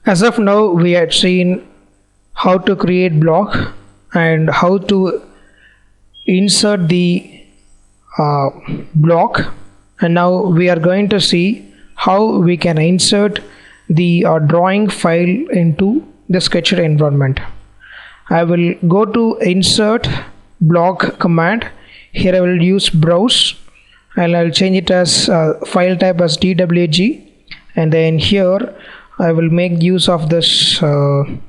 As of now, we had seen how to create block and how to insert the block, and now we are going to see how we can insert the drawing file into the Sketcher environment. I will go to insert block command. Here I will use browse and I'll change it as file type as DWG, and then here I will make use of this I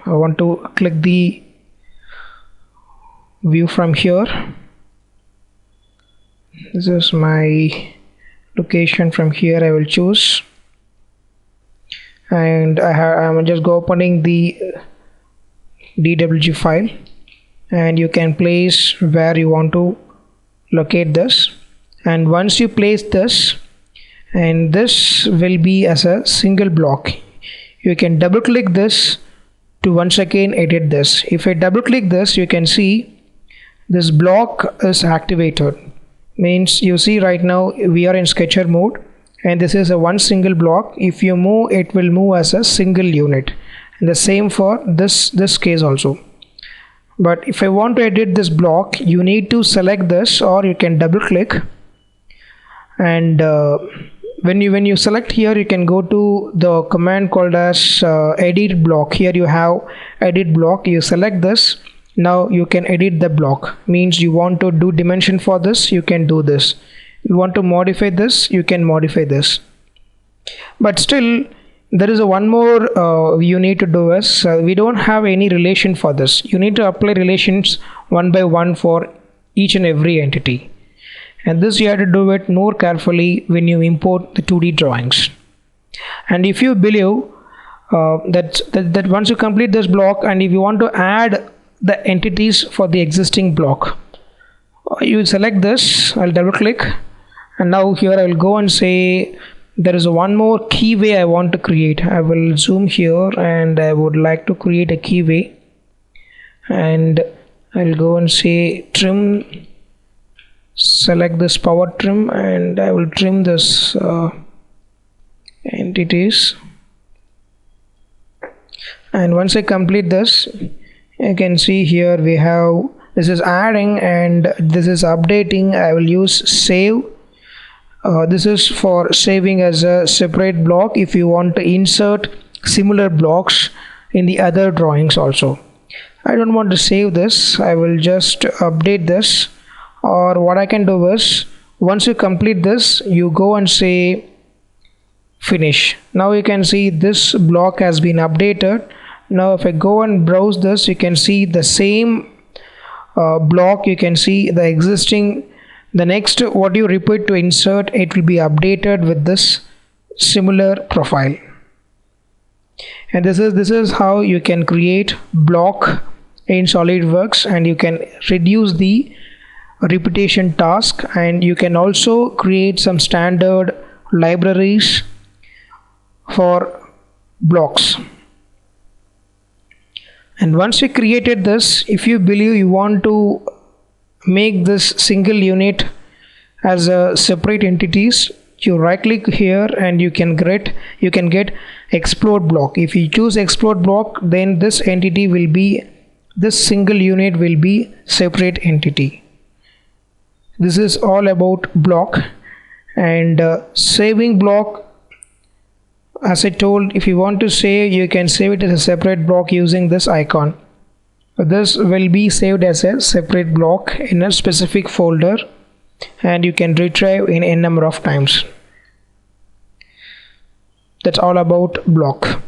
want to click the view from here. This is my location. From here I will choose, and I'm just go opening the DWG file, and you can place where you want to locate this. And once you place this, and this will be as a single block, you can double click this to once again edit this. If I double click this, you can see this block is activated. Means you see right now we are in Sketcher mode, and this is a one single block. If you move, it will move as a single unit, and the same for this case also. But if I want to edit this block, you need to select this, or you can double click, and when you select here, you can go to the command called as edit block. Here you have edit block. You select this. Now you can edit the block. Means you want to do dimension for this, you can do this. You want to modify this, you can modify this. But still there is one more you need to do is we don't have any relation for this. You need to apply relations one by one for each and every entity, and this you have to do it more carefully when you import the 2D drawings. And if you believe that once you complete this block, and if you want to add the entities for the existing block, you select this. I'll double click, and now here I will go and say there is one more keyway I want to create. I will zoom here, and I would like to create a keyway, and I'll go and say trim, select this power trim, and I will trim this entities. And once I complete this, you can see here we have this is adding and this is updating. I will use save. This is for saving as a separate block if you want to insert similar blocks in the other drawings also. I don't want to save this. I will just update this, or what I can do is once you complete this, you go and say finish. Now you can see this block has been updated. Now if I go and browse this, you can see the same block. You can see the existing, the next what you repeat to insert, it will be updated with this similar profile. And this is how you can create block in SolidWorks, and you can reduce the repetition task, and you can also create some standard libraries for blocks. And once you created this, if you believe you want to make this single unit as a separate entities, you right click here and you can get explode block. If you choose explode block, then this entity will be, this single unit will be separate entity. This is all about block. And saving block, as I told, if you want to save, you can save it as a separate block using this icon. This will be saved as a separate block in a specific folder, and you can retrieve in n number of times. That's all about block.